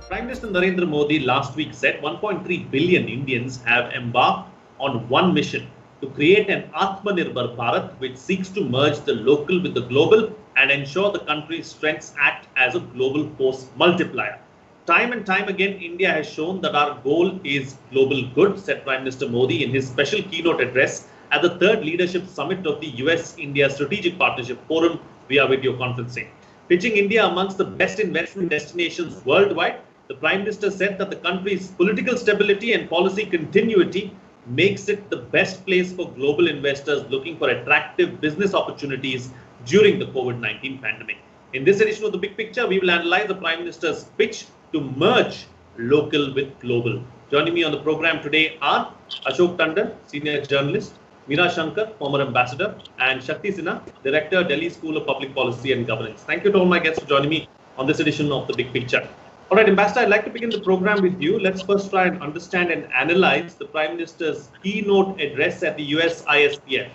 Prime Minister Narendra Modi last week said 1.3 billion Indians have embarked on one mission to create an Atmanirbhar Bharat which seeks to merge the local with the global and ensure the country's strengths act as a global force multiplier. Time and time again, India has shown that our goal is global good, said Prime Minister Modi in his special keynote address at the third leadership summit of the US-India Strategic Partnership Forum via video conferencing. Pitching India amongst the best investment destinations worldwide, the Prime Minister said that the country's political stability and policy continuity makes it the best place for global investors looking for attractive business opportunities during the COVID-19 pandemic. In this edition of The Big Picture, we will analyze the Prime Minister's pitch to merge local with global. Joining me on the program today are Ashok Tandon, senior journalist, Meera Shankar, former ambassador, and Shakti Sinha, director, Delhi School of Public Policy and Governance. Thank you to all my guests for joining me on this edition of The Big Picture. All right, Ambassador, I'd like to begin the program with you. Let's first try and understand and analyze the Prime Minister's keynote address at the US ISPF.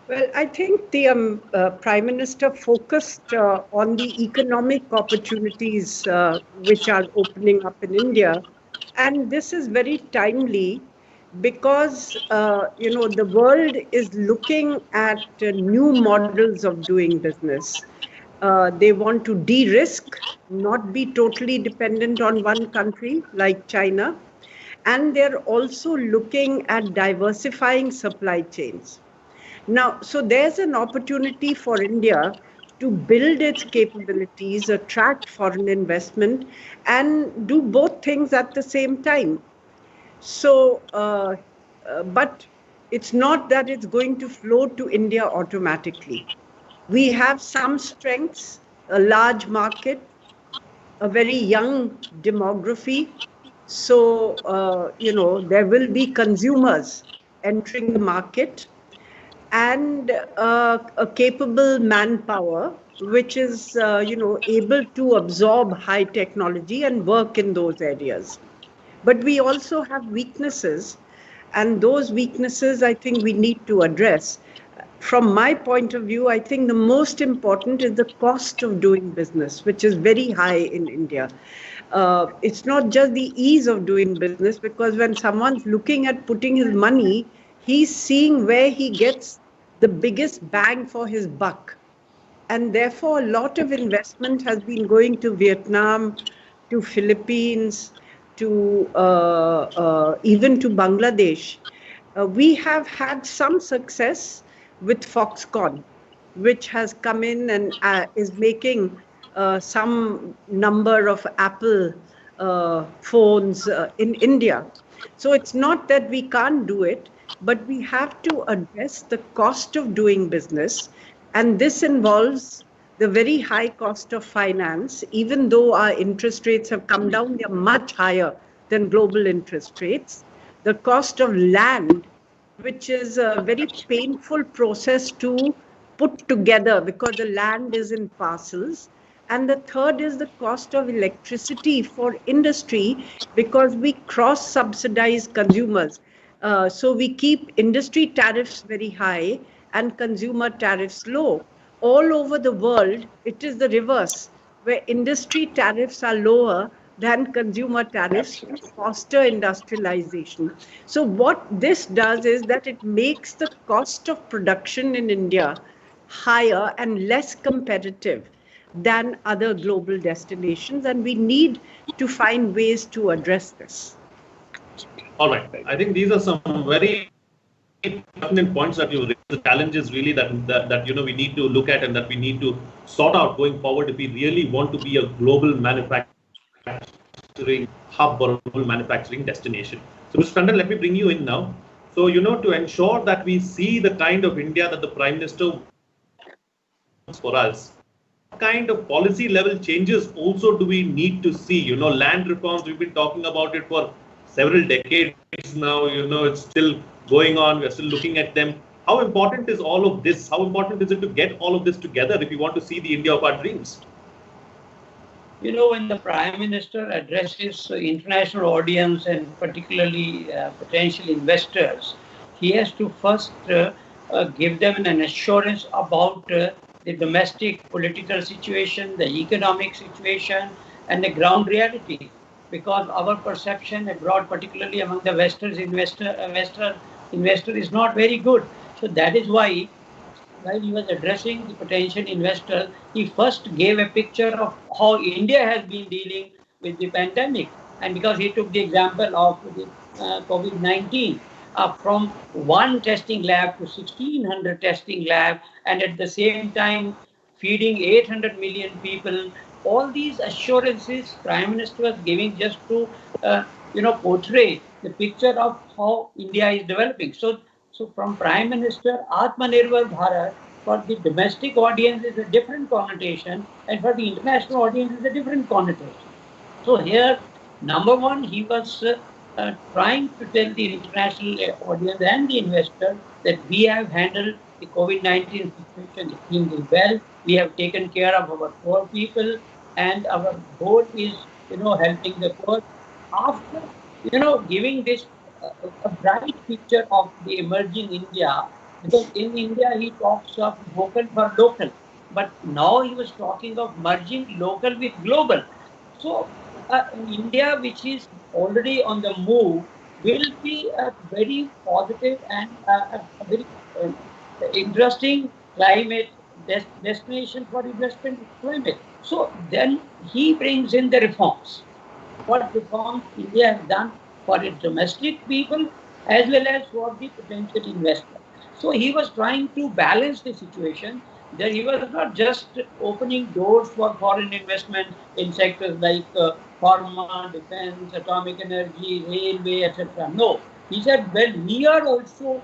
Well, I think the Prime Minister focused on the economic opportunities which are opening up in India. And this is very timely because, the world is looking at new models of doing business. They want to de-risk, not be totally dependent on one country like China. And they're also looking at diversifying supply chains. Now, so there's an opportunity for India to build its capabilities, attract foreign investment, and do both things at the same time. So, but it's not that it's going to flow to India automatically. We have some strengths, a large market, a very young demography. So, there will be consumers entering the market and a capable manpower, which is, able to absorb high technology and work in those areas. But we also have weaknesses, and those weaknesses I think we need to address. From my point of view, I think the most important is the cost of doing business, which is very high in India. It's not just the ease of doing business, because when someone's looking at putting his money, he's seeing where he gets the biggest bang for his buck. And therefore, a lot of investment has been going to Vietnam, to Philippines, to even to Bangladesh. We have had some success with Foxconn, which has come in and is making some number of Apple phones in India. So it's not that we can't do it, but we have to address the cost of doing business. And this involves the very high cost of finance. Even though our interest rates have come down, they are much higher than global interest rates. The cost of land, which is a very painful process to put together because the land is in parcels. And the third is the cost of electricity for industry, because we cross-subsidize consumers. So we keep industry tariffs very high and consumer tariffs low. All over the world, it is the reverse, where industry tariffs are lower than consumer tariffs to foster industrialization. So what this does is that it makes the cost of production in India higher and less competitive than other global destinations, and we need to find ways to address this. All right. I think these are some very pertinent points that you raised. The challenge is really that we need to look at and that we need to sort out going forward if we really want to be a global manufacturing hub or a global manufacturing destination. So, Mr. Tandon, let me bring you in now. So, to ensure that we see the kind of India that the Prime Minister wants for us, what kind of policy level changes also do we need to see? Land reforms, we've been talking about it for several decades now, it's still going on. We're still looking at them. How important is all of this? How important is it to get all of this together if we want to see the India of our dreams? When the Prime Minister addresses international audience and particularly potential investors, he has to first give them an assurance about the domestic political situation, the economic situation, and the ground reality, because our perception abroad, particularly among the Western investor is not very good. So that is why, while he was addressing the potential investors, he first gave a picture of how India has been dealing with the pandemic. And because he took the example of the COVID-19, from one testing lab to 1,600 testing lab, and at the same time feeding 800 million people, all these assurances Prime Minister was giving just to portray the picture of how India is developing. So from Prime Minister, Atmanirbhar Bharat for the domestic audience is a different connotation, and for the international audience is a different connotation. So here, number one, he was trying to tell the international audience and the investor that we have handled the COVID-19 situation extremely well. We have taken care of our poor people, and our goal is, helping the poor. After, giving this a bright picture of the emerging India, because in India he talks of vocal for local, but now he was talking of merging local with global. So India, which is already on the move, will be a very positive and a very interesting climate destination for investment climate. So then he brings in the reforms. What reforms India has done for its domestic people as well as for the potential investor. So he was trying to balance the situation. That he was not just opening doors for foreign investment in sectors like pharma, defense, atomic energy, railway, etc. No, he said, well, we are also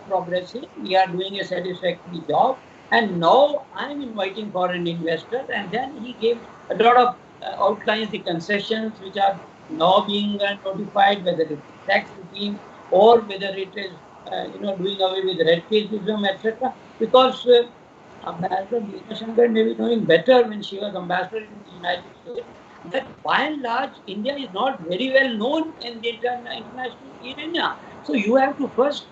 progressing. We are doing a satisfactory job, and now I am inviting foreign investors. And then he gave a lot of outlines the concessions which are now being notified, whether it is tax regime or whether it is doing away with red tapeism, etc. Because Ambassador Meena Shankar may be knowing better when she was ambassador in the United States, that by and large India is not very well known in the international arena. So you have to first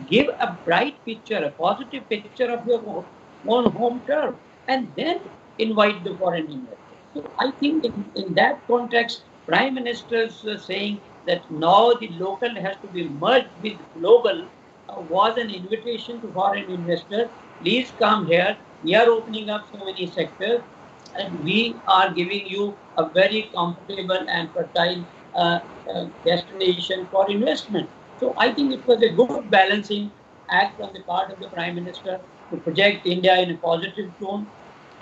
give a bright picture, a positive picture of your own home turf, and then invite the foreign investors. So I think in that context, Prime Minister's saying that now the local has to be merged with global was an invitation to foreign investors. Please come here. We are opening up so many sectors, and we are giving you a very comfortable and fertile destination for investment. So I think it was a good balancing act on the part of the Prime Minister to project India in a positive tone,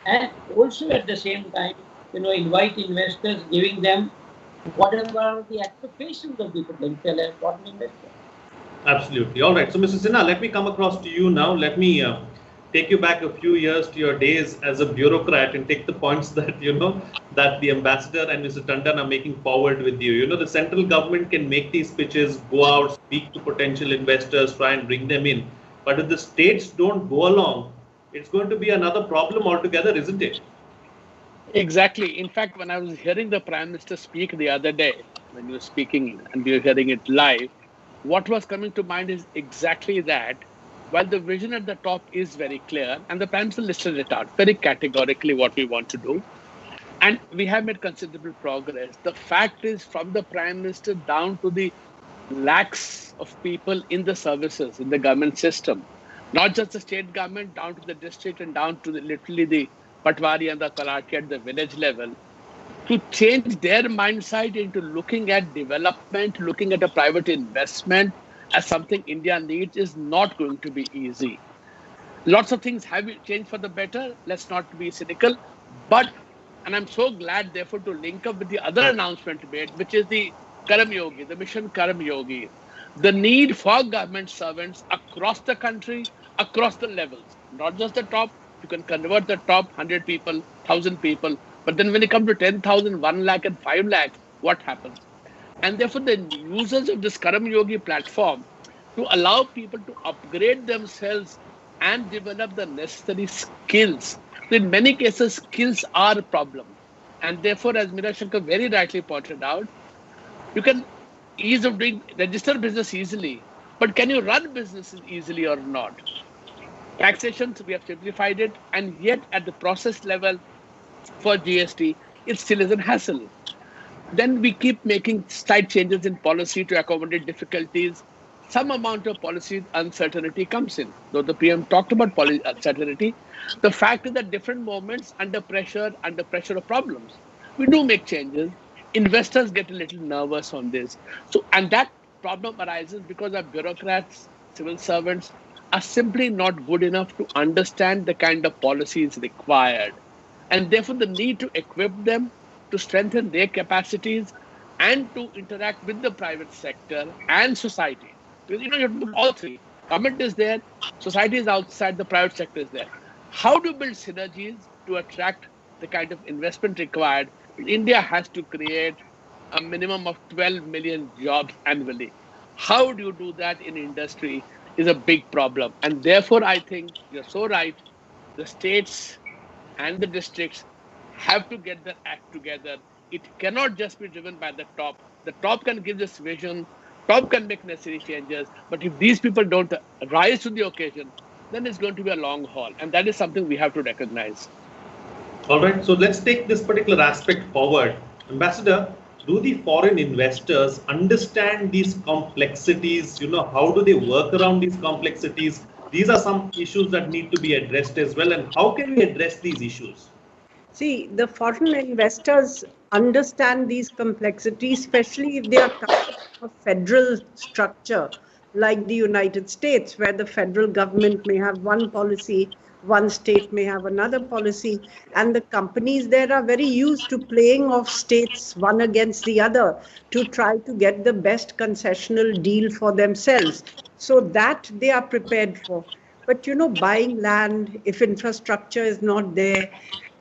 and also at the same time, invite investors, giving them whatever the expectations of the potential foreign investors. Absolutely. All right. So, Mr. Sinha, let me come across to you now. Let me take you back a few years to your days as a bureaucrat and take the points that, that the ambassador and Mr. Tandon are making forward with you. The central government can make these pitches, go out, speak to potential investors, try and bring them in. But if the states don't go along, it's going to be another problem altogether, isn't it? Exactly. In fact, when I was hearing the Prime Minister speak the other day, when you were speaking and we were hearing it live, what was coming to mind is exactly that. While the vision at the top is very clear, and the Prime Minister listed it out very categorically what we want to do, and we have made considerable progress. The fact is, from the Prime Minister down to the lakhs of people in the services, in the government system, not just the state government, down to the district and down to literally the Patwari and the Kalati at the village level, to change their mindset into looking at development, looking at a private investment as something India needs is not going to be easy. Lots of things have changed for the better. Let's not be cynical. But, and I'm so glad, therefore, to link up with the other announcement made, which is the Karam Yogi, the Mission Karam Yogi. The need for government servants across the country, across the levels, not just the top. You can convert the top 100 people, 1,000 people. But then when it comes to 10,000, 1 lakh and 5 lakh, what happens? And therefore, the users of this Karam Yogi platform to allow people to upgrade themselves and develop the necessary skills. So in many cases, skills are a problem. And therefore, as Meena Shankar very rightly pointed out, you can ease of doing register business easily, but can you run businesses easily or not? Taxation, we have simplified it, and yet at the process level for GST, it still is a hassle. Then we keep making slight changes in policy to accommodate difficulties. Some amount of policy uncertainty comes in. Though the PM talked about policy uncertainty, the fact is that different moments under pressure of problems, we do make changes. Investors get a little nervous on this. So, and that problem arises because our bureaucrats, civil servants are simply not good enough to understand the kind of policies required. And therefore the need to equip them to strengthen their capacities and to interact with the private sector and society. Because you have to do all three. Government is there, society is outside, the private sector is there. How to build synergies to attract the kind of investment required? India has to create a minimum of 12 million jobs annually. How do you do that in industry is a big problem. And therefore, I think you're so right. The states and the districts have to get their act together. It cannot just be driven by the top. The top can give this vision, top can make necessary changes, but if these people don't rise to the occasion, then it's going to be a long haul. And that is something we have to recognize. All right, so let's take this particular aspect forward. Ambassador, do the foreign investors understand these complexities? How do they work around these complexities? These are some issues that need to be addressed as well. And how can we address these issues? See, the foreign investors understand these complexities, especially if they are coming from a federal structure like the United States, where the federal government may have one policy, one state may have another policy, and the companies there are very used to playing off states one against the other to try to get the best concessional deal for themselves. So that they are prepared for. But buying land, if infrastructure is not there,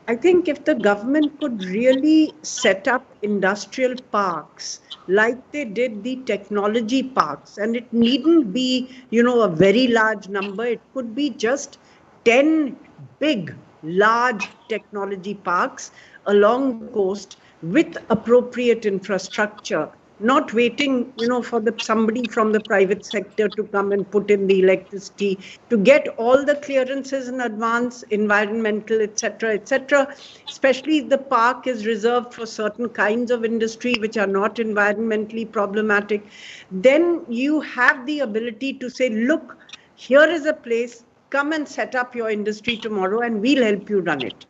I think if the government could really set up industrial parks like they did the technology parks, and it needn't be, a very large number, it could be just 10 big, large technology parks along the coast with appropriate infrastructure, not waiting, for somebody from the private sector to come and put in the electricity, to get all the clearances in advance, environmental, etc., especially if the park is reserved for certain kinds of industry which are not environmentally problematic. Then you have the ability to say, look, here is a place, come and set up your industry tomorrow and we'll help you run it.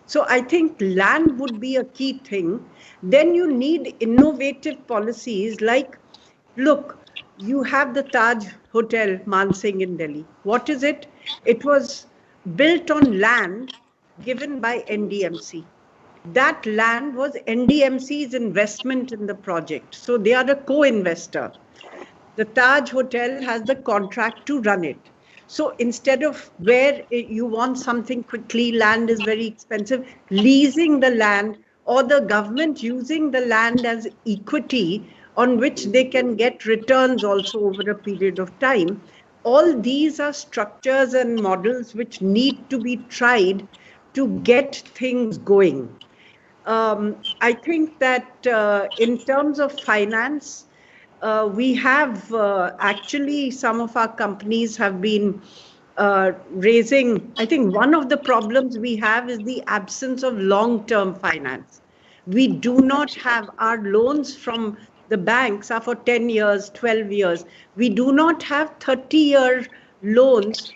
So I think land would be a key thing. Then you need innovative policies like, look, you have the Taj Hotel, Mansingh in Delhi. What is it? It was built on land given by NDMC. That land was NDMC's investment in the project. So they are a co-investor. The Taj Hotel has the contract to run it. So instead of where you want something quickly, land is very expensive, leasing the land or the government using the land as equity on which they can get returns also over a period of time. All these are structures and models which need to be tried to get things going. I think that in terms of finance, we have actually some of our companies have been raising. I think one of the problems we have is the absence of long-term finance. We do not have, our loans from the banks are for 10 years, 12 years. We do not have 30-year loans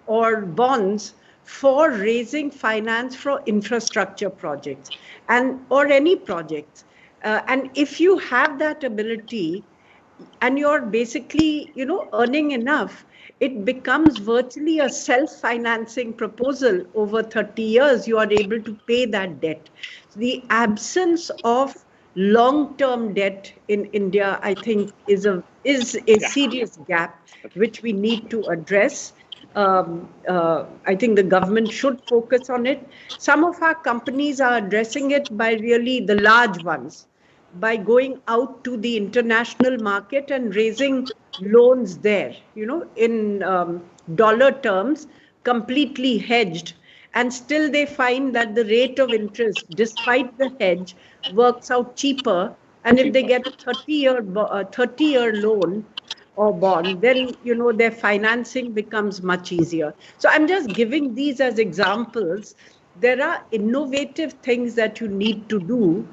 or bonds for raising finance for infrastructure projects or any projects. And if you have that ability, and you're basically, earning enough, it becomes virtually a self-financing proposal over 30 years. You are able to pay that debt. The absence of long-term debt in India, I think, is a serious gap which we need to address. I think the government should focus on it. Some of our companies are addressing it by really the large ones, by going out to the international market and raising loans there, in dollar terms, completely hedged. And still they find that the rate of interest, despite the hedge, works out cheaper. And if they get a 30-year loan or bond, then, their financing becomes much easier. So I'm just giving these as examples there are innovative things that you need to do,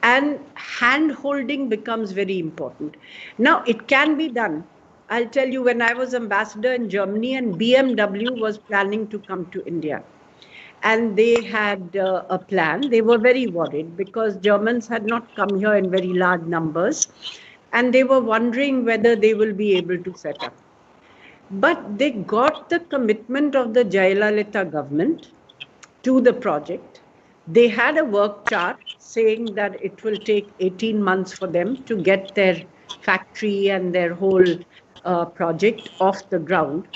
and hand-holding becomes very important. Now, it can be done. I'll tell you, when I was ambassador in Germany and BMW was planning to come to India, and they had a plan. They were very worried because Germans had not come here in very large numbers, and they were wondering whether they will be able to set up. But they got the commitment of the Jayalalitha government to the project. They had a work chart saying that it will take 18 months for them to get their factory and their whole project off the ground.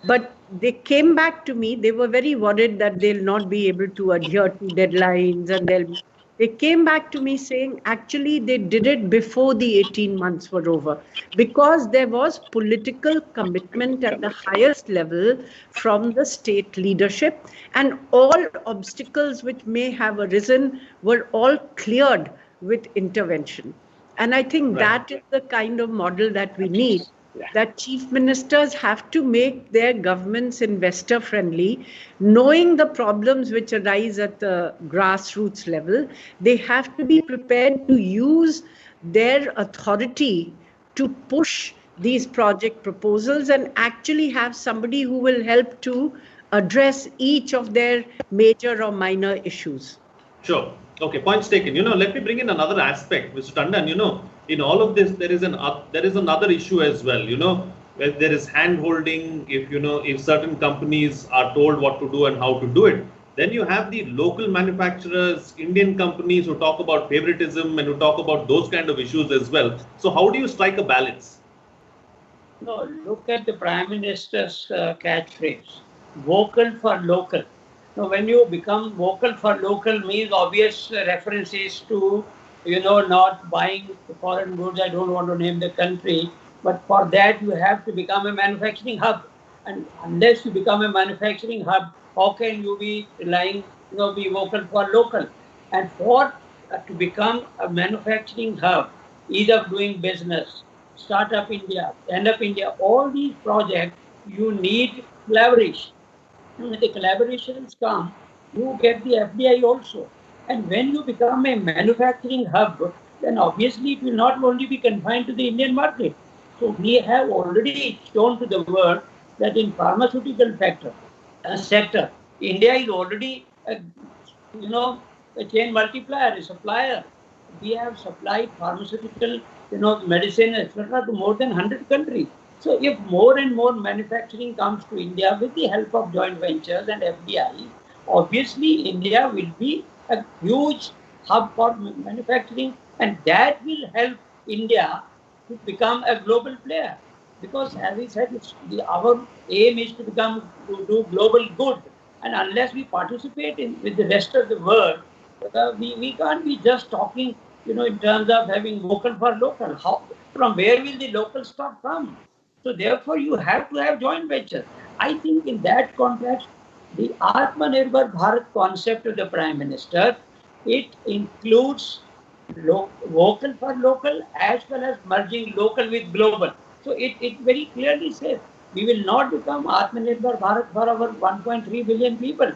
But they came back to me. They were very worried that they'll not be able to adhere to deadlines, and they came back to me saying, actually, they did it before the 18 months were over, because there was political commitment at the highest level from the state leadership, and all obstacles which may have arisen were all cleared with intervention. And I think that is the kind of model that we need. That chief ministers have to make their governments investor friendly, knowing the problems which arise at the grassroots level. They have to be prepared to use their authority to push these project proposals and actually have somebody who will help to address each of their major or minor issues. Sure. Okay, points taken. Let me bring in another aspect, Mr. Tandon. In all of this, there is another issue as well. Where there is hand-holding. If certain companies are told what to do and how to do it, then you have the local manufacturers, Indian companies who talk about favoritism and who talk about those kind of issues as well. So how do you strike a balance? No, look at the Prime Minister's catchphrase, vocal for local. Now, when you become vocal for local means obvious references to, not buying foreign goods. I don't want to name the country, but for that you have to become a manufacturing hub. And unless you become a manufacturing hub, how can you be relying, be vocal for local? And for to become a manufacturing hub, ease of doing business, Startup India, Stand Up India, all these projects, you need collaboration. When the collaborations come, you get the FDI also. And when you become a manufacturing hub, then obviously it will not only be confined to the Indian market. So we have already shown to the world that in pharmaceutical sector, India is already a chain multiplier, a supplier. We have supplied pharmaceutical, medicine, etc. to more than 100 countries. So if more and more manufacturing comes to India with the help of joint ventures and FDI, obviously India will be a huge hub for manufacturing, and that will help India to become a global player. Because as I said, our aim is to do global good. And unless we participate with the rest of the world, we can't be just talking, in terms of having vocal for local. From where will the local stuff come? So therefore, you have to have joint ventures. I think in that context, the Atmanirbhar Bharat concept of the Prime Minister, it includes vocal for local as well as merging local with global. So it very clearly says we will not become Atmanirbhar Bharat for our 1.3 billion people,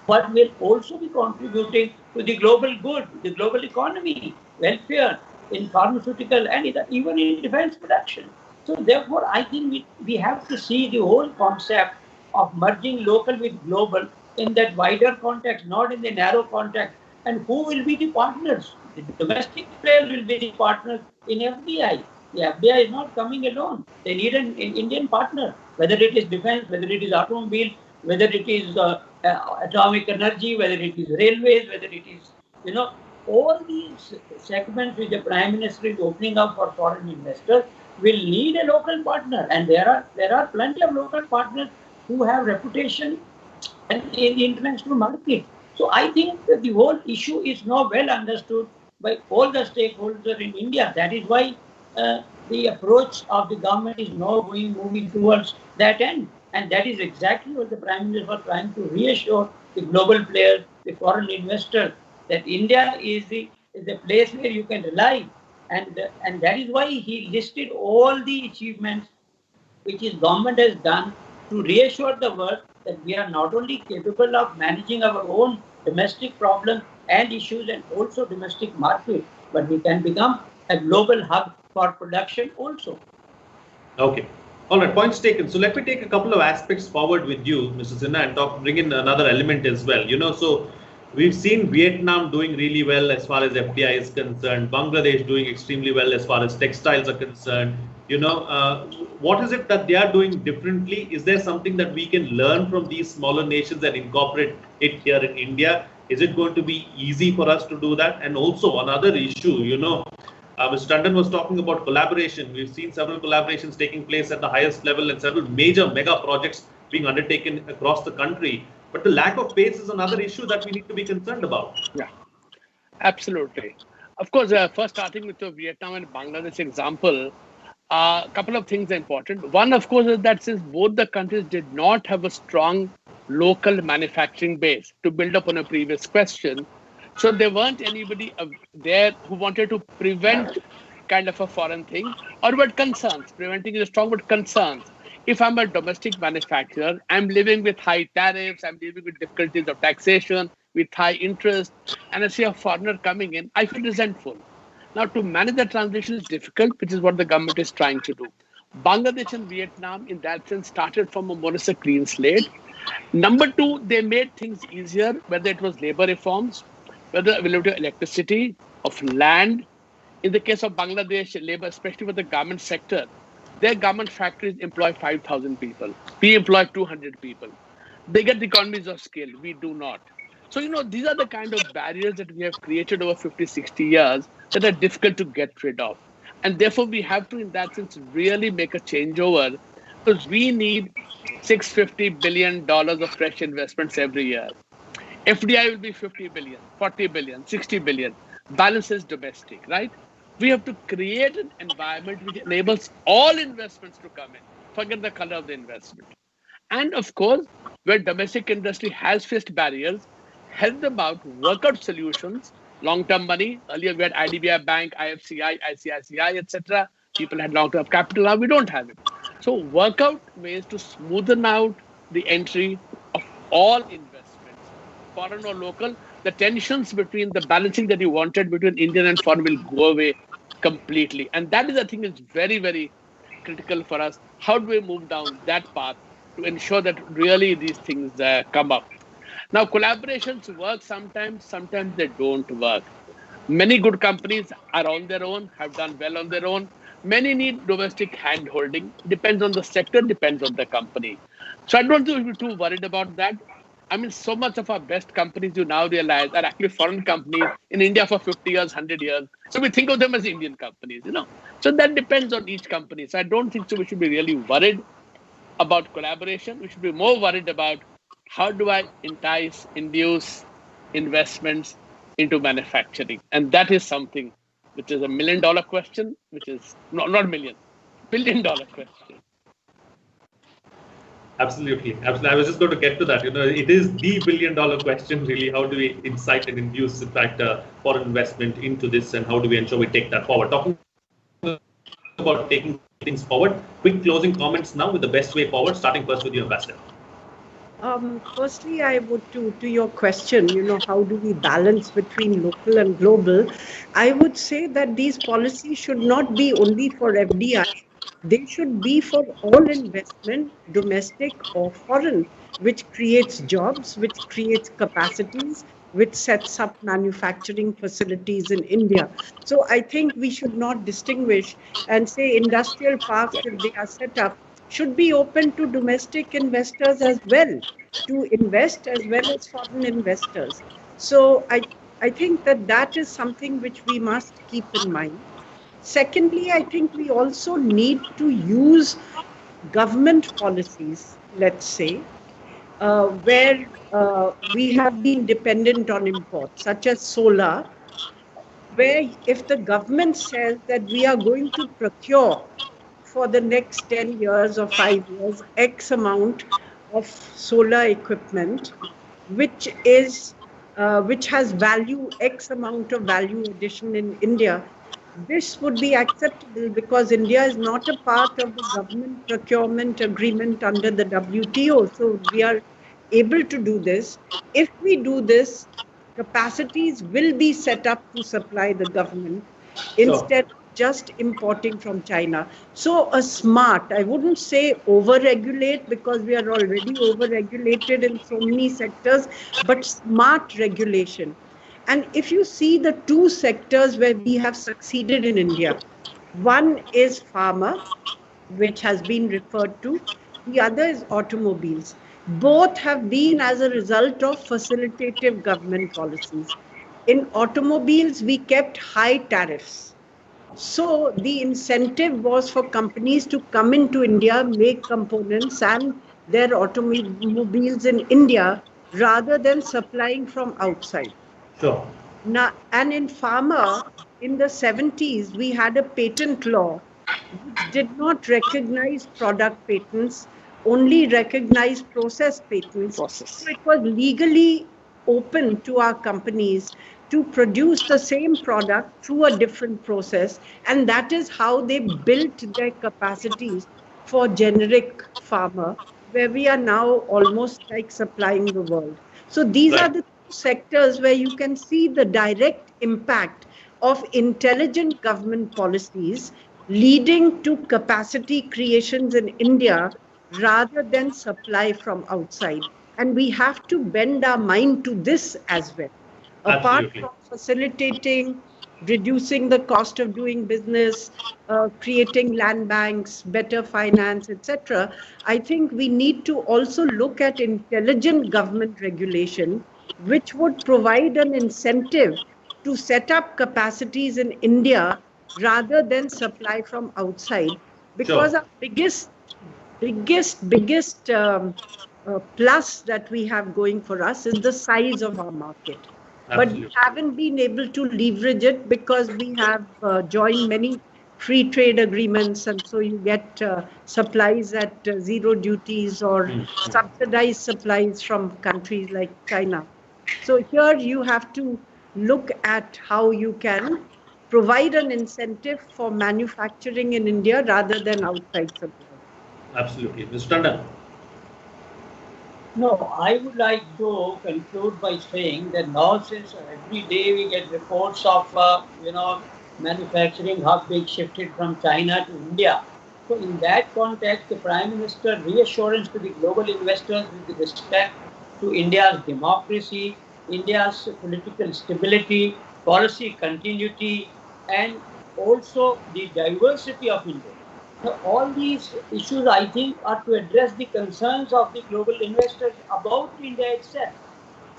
but will also be contributing to the global good, the global economy, welfare, in pharmaceutical and even in defense production. So therefore, I think we have to see the whole concept of merging local with global in that wider context, not in the narrow context. And who will be the partners? The domestic players will be the partners in FDI. The FDI is not coming alone. They need an Indian partner, whether it is defense, whether it is automobile, whether it is atomic energy, whether it is railways, whether it is, all these segments which the Prime Minister is opening up for foreign investors will need a local partner. And there are plenty of local partners who have reputation in the international market. So I think that the whole issue is now well understood by all the stakeholders in India. That is why the approach of the government is now moving towards that end. And that is exactly what the Prime Minister was trying to reassure the global players, the foreign investors, that India is the place where you can rely. And that is why he listed all the achievements which his government has done to reassure the world that we are not only capable of managing our own domestic problems and issues and also domestic market, but we can become a global hub for production also. Okay. All right, points taken. So let me take a couple of aspects forward with you, Mr. Sinha, and bring in another element as well. So we've seen Vietnam doing really well as far as FDI is concerned, Bangladesh doing extremely well as far as textiles are concerned. What is it that they are doing differently? Is there something that we can learn from these smaller nations and incorporate it here in India? Is it going to be easy for us to do that? And also another issue, Mr. Tandon was talking about collaboration. We've seen several collaborations taking place at the highest level and several major mega projects being undertaken across the country. But the lack of pace is another issue that we need to be concerned about. Yeah, absolutely. Of course, first starting with the Vietnam and Bangladesh example, a couple of things are important. One, of course, is that since both the countries did not have a strong local manufacturing base, to build up on a previous question, so there weren't anybody there who wanted to prevent kind of a foreign thing, or what concerns. Preventing is a strong word, concerns. If I'm a domestic manufacturer, I'm living with high tariffs, I'm living with difficulties of taxation, with high interest, and I see a foreigner coming in, I feel resentful. Now, to manage the transition is difficult, which is what the government is trying to do. Bangladesh and Vietnam, in that sense, started from a more or less a clean slate. Number two, they made things easier, whether it was labor reforms, whether availability of electricity, of land. In the case of Bangladesh, labor, especially for the garment sector, their garment factories employ 5,000 people. We employ 200 people. They get the economies of scale. We do not. So, these are the kind of barriers that we have created over 50, 60 years that are difficult to get rid of. And therefore, we have to, in that sense, really make a changeover, because we need $650 billion of fresh investments every year. FDI will be 50 billion, 40 billion, 60 billion. Balance is domestic, right? We have to create an environment which enables all investments to come in. Forget the color of the investment. And of course, where domestic industry has faced barriers, help them out, work out solutions, long-term money. Earlier we had IDBI Bank, IFCI, ICICI, etc. People had long-term capital. Now we don't have it. So work out ways to smoothen out the entry of all investments, foreign or local. The tensions between the balancing that you wanted between Indian and foreign will go away completely. And that is, I think, is very, very critical for us. How do we move down that path to ensure that really these things come up? Now, collaborations work sometimes they don't work. Many good companies are on their own, have done well on their own. Many need domestic hand-holding. Depends on the sector, depends on the company. So I don't think we should be too worried about that. I mean, so much of our best companies, you now realize, are actually foreign companies in India for 50 years, 100 years. So we think of them as Indian companies, So that depends on each company. So I don't think so we should be really worried about collaboration. We should be more worried about how do I induce investments into manufacturing. And that is something which is $1 million question, which is not million, $1 billion question. Absolutely. I was just going to get to that. It is the $1 billion question, really. How do we incite and induce, in fact, foreign investment into this, and how do we ensure we take that forward? Talking about taking things forward, quick closing comments now with the best way forward, starting first with you, Ambassador. Firstly, I would, to your question, how do we balance between local and global? I would say that these policies should not be only for FDI. They should be for all investment, domestic or foreign, which creates jobs, which creates capacities, which sets up manufacturing facilities in India. So I think we should not distinguish and say industrial parks, if they are set up, should be open to domestic investors as well, to invest as well as foreign investors. So I think that is something which we must keep in mind. Secondly, I think we also need to use government policies, let's say, where we have been dependent on imports, such as solar, where if the government says that we are going to procure for the next 10 years or 5 years, X amount of solar equipment, which has value, X amount of value addition in India, this would be acceptable because India is not a part of the government procurement agreement under the WTO. So we are able to do this. If we do this, capacities will be set up to supply the government instead of just importing from China. So a smart, I wouldn't say over-regulate because we are already over-regulated in so many sectors, but smart regulation. And if you see the two sectors where we have succeeded in India, one is pharma, which has been referred to. The other is automobiles. Both have been as a result of facilitative government policies. In automobiles, we kept high tariffs. So the incentive was for companies to come into India, make components and their automobiles in India rather than supplying from outside. Sure. Now, and in pharma, in the 70s, we had a patent law which did not recognize product patents, only recognized process patents. So it was legally open to our companies to produce the same product through a different process. And that is how they built their capacities for generic pharma, where we are now almost like supplying the world. So these are the two sectors where you can see the direct impact of intelligent government policies leading to capacity creations in India rather than supply from outside. And we have to bend our mind to this as well. Apart from facilitating, reducing the cost of doing business, creating land banks, better finance, etc., I think we need to also look at intelligent government regulation, which would provide an incentive to set up capacities in India rather than supply from outside. Because our biggest plus that we have going for us is the size of our market. But we haven't been able to leverage it because we have joined many free trade agreements, and so you get supplies at zero duties or subsidized supplies from countries like China. So here you have to look at how you can provide an incentive for manufacturing in India rather than outside supply. Absolutely. Mr. Tandon. No, I would like to conclude by saying that now, since every day we get reports of, manufacturing hub being shifted from China to India. So in that context, the Prime Minister reassurance to the global investors with respect to India's democracy, India's political stability, policy continuity, and also the diversity of India. So all these issues, I think, are to address the concerns of the global investors about India itself.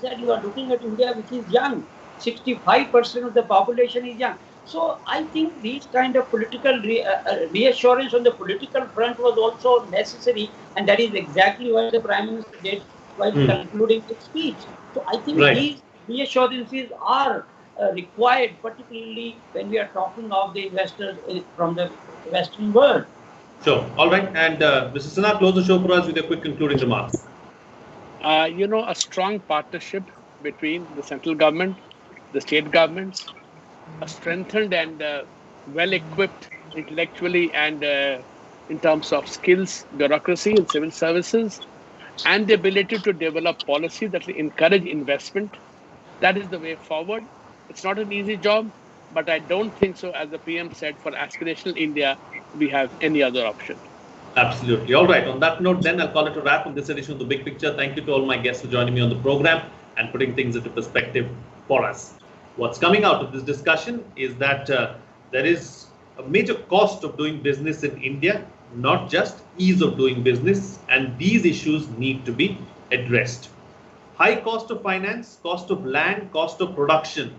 That you are looking at India, which is young. 65% of the population is young. So I think these kind of political reassurance on the political front was also necessary, and that is exactly what the Prime Minister did while concluding his speech. So I think these reassurances are required, particularly when we are talking of the investors from the Western world. Sure. All right. And Mr. Sinha, close the show for us with a quick concluding remarks. A strong partnership between the central government, the state governments, a strengthened and well-equipped intellectually and in terms of skills, bureaucracy and civil services, and the ability to develop policy that will encourage investment. That is the way forward. It's not an easy job, but I don't think so, as the PM said, for aspirational India, we have any other option. Absolutely. All right. On that note, then I'll call it a wrap on this edition of The Big Picture. Thank you to all my guests for joining me on the program and putting things into perspective for us. What's coming out of this discussion is that there is a major cost of doing business in India, not just ease of doing business, and these issues need to be addressed. High cost of finance, cost of land, cost of production.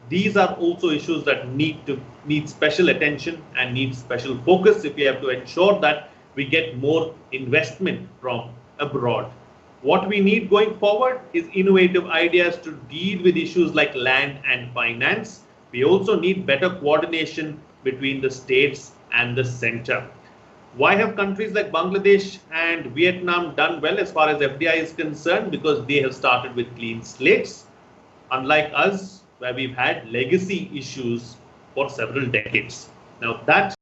These are also issues that need special attention and need special focus if we have to ensure that we get more investment from abroad. What we need going forward is innovative ideas to deal with issues like land and finance. We also need better coordination between the states and the center. Why have countries like Bangladesh and Vietnam done well as far as FDI is concerned? Because they have started with clean slates, unlike us, where we've had legacy issues for several decades. Now that